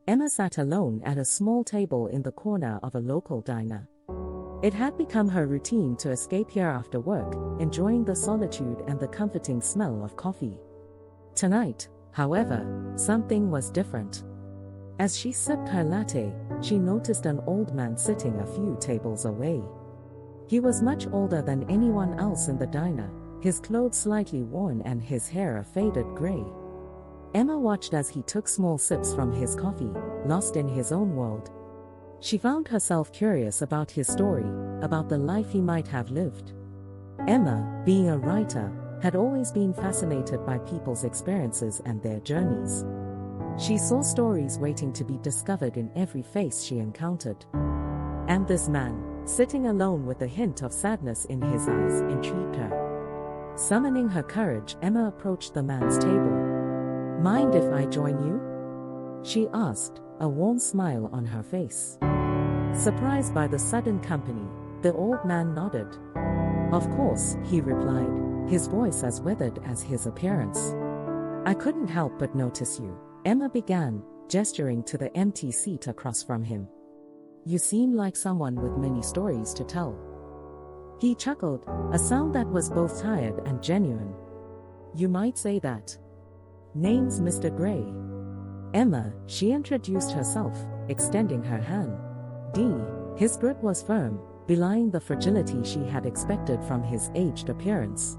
Emma sat alone at a small table in the corner of a local diner. It had become her routine to escape here after work, enjoying the solitude and the comforting smell of coffee. Tonight, however, something was different. As she sipped her latte, she noticed an old man sitting a few tables away. He was much older than anyone else in the diner, his clothes slightly worn and his hair a faded gray. Emma watched as he took small sips from his coffee, lost in his own world. She found herself curious about his story, about the life he might have lived. Emma, being a writer, had always been fascinated by people's experiences and their journeys. She saw stories waiting to be discovered in every face she encountered. And this man, sitting alone with a hint of sadness in his eyes, intrigued her. Summoning her courage, Emma approached the man's table. "Mind if I join you?" she asked, a warm smile on her face. Surprised by the sudden company, the old man nodded. "Of course," he replied, his voice as withered as his appearance. "I couldn't help but notice you," Emma began, gesturing to the empty seat across from him. "You seem like someone with many stories to tell." He chuckled, a sound that was both tired and genuine. "You might say that. Name's Mr. Gray." "Emma," she introduced herself, extending her hand. His grip was firm, belying the fragility she had expected from his aged appearance.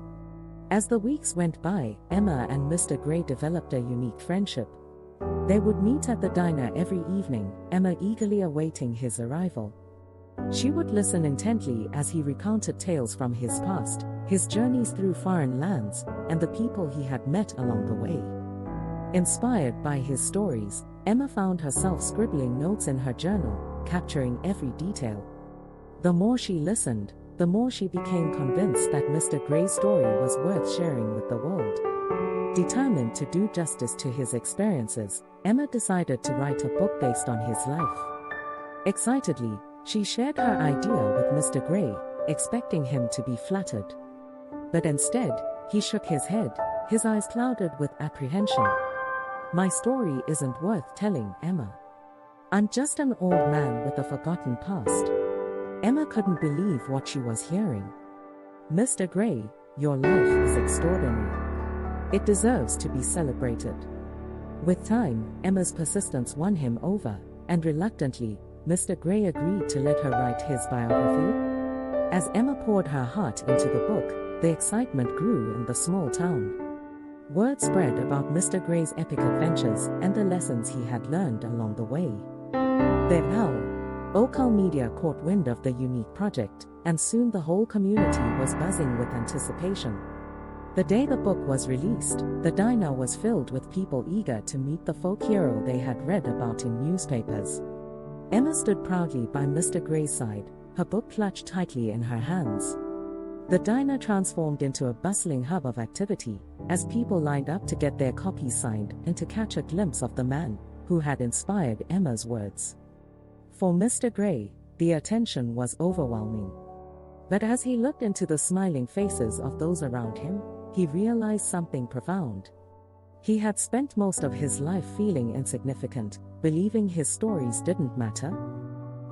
As the weeks went by, Emma and Mr. Gray developed a unique friendship. They would meet at the diner every evening, Emma eagerly awaiting his arrival. She would listen intently as he recounted tales from his past, his journeys through foreign lands, and the people he had met along the way. Inspired by his stories, Emma found herself scribbling notes in her journal, capturing every detail. The more she listened, the more she became convinced that Mr. Gray's story was worth sharing with the world. Determined to do justice to his experiences, Emma decided to write a book based on his life. Excitedly, she shared her idea with Mr. Gray, expecting him to be flattered. But instead, he shook his head, his eyes clouded with apprehension. "My story isn't worth telling, Emma. I'm just an old man with a forgotten past." Emma couldn't believe what she was hearing. "Mr. Gray, your life is extraordinary. It deserves to be celebrated." With time, Emma's persistence won him over, and reluctantly, Mr. Gray agreed to let her write his biography. As Emma poured her heart into the book, the excitement grew in the small town. Word spread about Mr. Gray's epic adventures and the lessons he had learned along the way. The local media caught wind of the unique project, and soon the whole community was buzzing with anticipation. The day the book was released, the diner was filled with people eager to meet the folk hero they had read about in newspapers. Emma stood proudly by Mr. Gray's side, her book clutched tightly in her hands. The diner transformed into a bustling hub of activity, as people lined up to get their copies signed and to catch a glimpse of the man who had inspired Emma's words. For Mr. Gray, the attention was overwhelming. But as he looked into the smiling faces of those around him, he realized something profound. He had spent most of his life feeling insignificant, believing his stories didn't matter.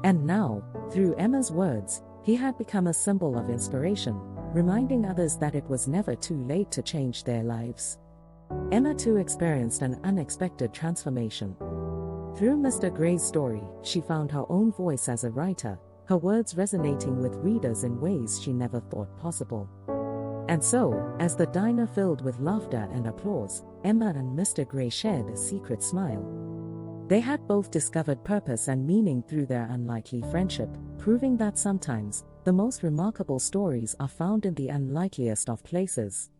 And now, through Emma's words, he had become a symbol of inspiration, reminding others that it was never too late to change their lives. Emma too experienced an unexpected transformation. Through Mr. Gray's story, she found her own voice as a writer, her words resonating with readers in ways she never thought possible. And so, as the diner filled with laughter and applause, Emma and Mr. Gray shared a secret smile. They had both discovered purpose and meaning through their unlikely friendship, proving that sometimes, the most remarkable stories are found in the unlikeliest of places.